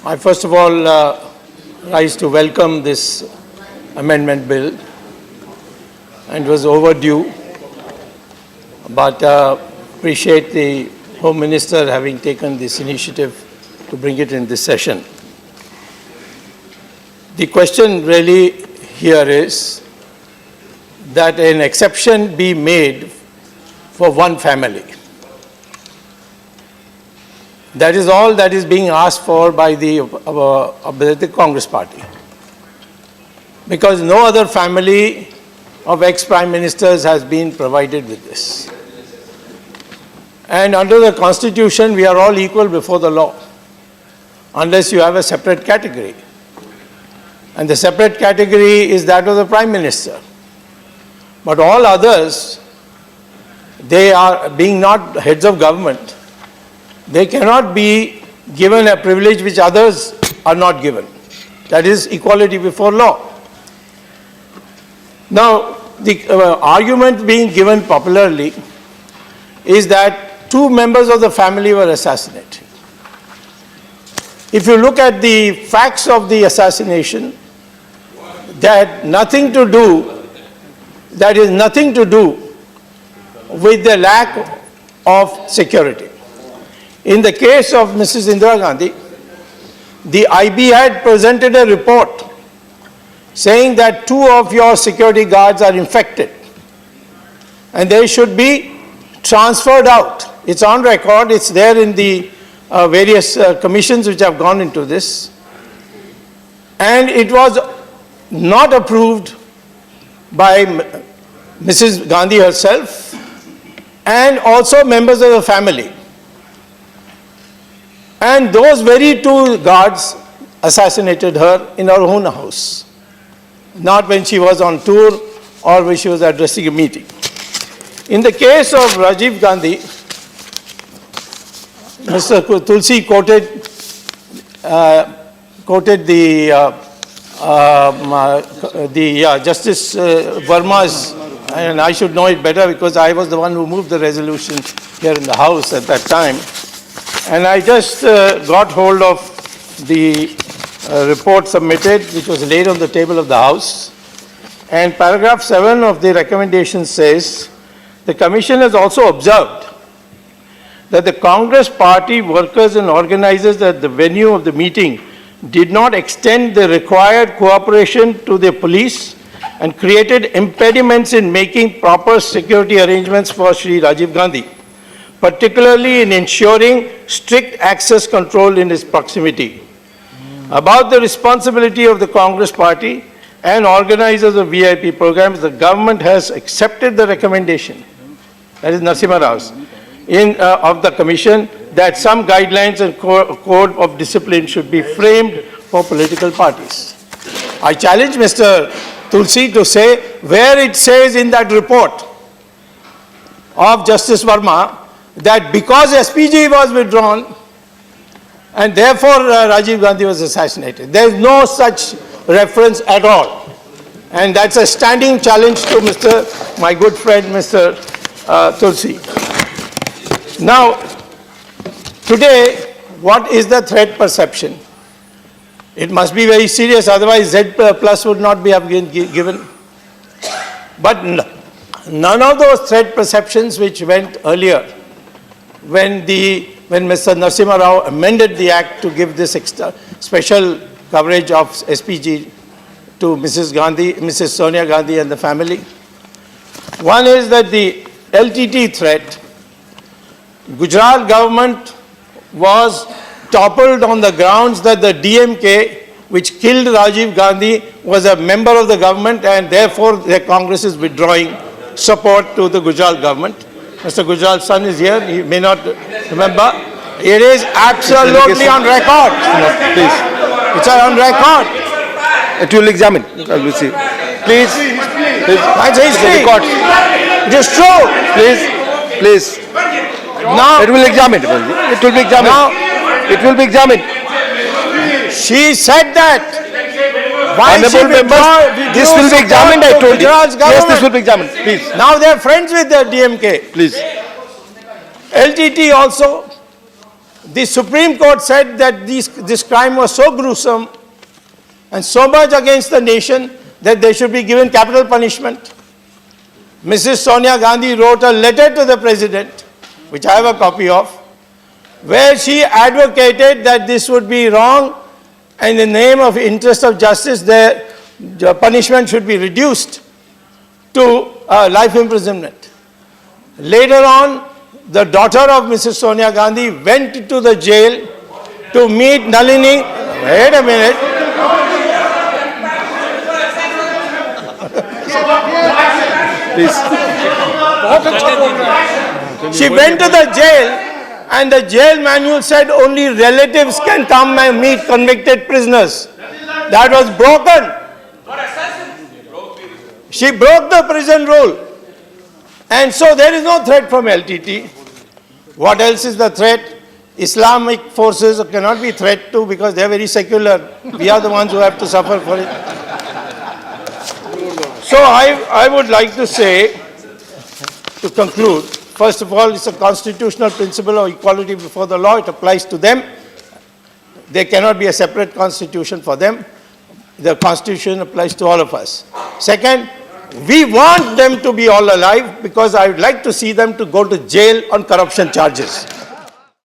I first of all rise to welcome this amendment bill, and it was overdue, but appreciate the Home Minister having taken this initiative to bring it in this session. The question really here is that an exception be made for one family. That is all that is being asked for by the Congress party. Because no other family of ex-prime ministers has been provided with this. And under the Constitution, we are all equal before the law, unless you have a separate category. And the separate category is that of the Prime Minister. But all others, they are being not heads of government, they cannot be given a privilege which others are not given. That is equality before law. Now, the argument being given popularly is that 2 members of the family were assassinated. If you look at the facts of the assassination, that is nothing to do with the lack of security. In the case of Mrs. Indira Gandhi, the IB had presented a report saying that 2 of your security guards are infected and they should be transferred out. It's on record, it's there in the various commissions which have gone into this. And it was not approved by Mrs. Gandhi herself and also members of the family. And those very 2 guards assassinated her in her own house, not when she was on tour or when she was addressing a meeting. In the case of Rajiv Gandhi, Mr. Tulsi quoted Justice Verma's, and I should know it better because I was the one who moved the resolution here in the House at that time. And I just got hold of the report submitted, which was laid on the table of the House. And paragraph 7 of the recommendation says, the Commission has also observed that the Congress party workers and organizers at the venue of the meeting did not extend the required cooperation to the police and created impediments in making proper security arrangements for Shri Rajiv Gandhi, particularly in ensuring strict access control in its proximity. About the responsibility of the Congress party and organizers of VIP programs, the government has accepted the recommendation, that is Narasimha Rao's, of the Commission, that some guidelines and code of discipline should be framed for political parties. I challenge Mr. Tulsi to say where it says in that report of Justice Verma that because SPG was withdrawn and therefore Rajiv Gandhi was assassinated. There is no such reference at all. And that's a standing challenge to my good friend, Mr. Tulsi. Now, today, what is the threat perception? It must be very serious, otherwise Z plus would not be given. But none of those threat perceptions which went earlier, when Mr. Narasimha Rao amended the Act to give this special coverage of SPG to Mrs. Sonia Gandhi and the family. One is that the LTT threat, Gujarat government was toppled on the grounds that the DMK, which killed Rajiv Gandhi, was a member of the government and therefore the Congress is withdrawing support to the Gujarat government. Mr. Gujarat's son is here, he may not remember. It is absolutely on record. No, please. It's on record. It will examine. We'll see. Please. That's history. It is true. Please. Now, it will examine. It will be examined. Now, it will be examined. She said that. Why Honorable members, this will be examined, I told you. Yes, this will be examined. Please. Now they are friends with the DMK. Please. LTT also. the Supreme Court said that this crime was so gruesome and so much against the nation that they should be given capital punishment. Mrs. Sonia Gandhi wrote a letter to the President, which I have a copy of, where she advocated that this would be wrong and in the name of interest of justice, the punishment should be reduced to life imprisonment. Later on, the daughter of Mrs. Sonia Gandhi went to the jail to meet Nalini. Wait a minute. Please. She went to the jail and the jail manual said only relatives can come and meet convicted prisoners. That was broken. She broke the prison rule. And so there is no threat from LTT. What else is the threat? Islamic forces cannot be threat to because they are very secular. We are the ones who have to suffer for it. So I would like to say, to conclude, first of all, it's a constitutional principle of equality before the law. It applies to them. There cannot be a separate constitution for them. The constitution applies to all of us. Second, we want them to be all alive because I would like to see them to go to jail on corruption charges.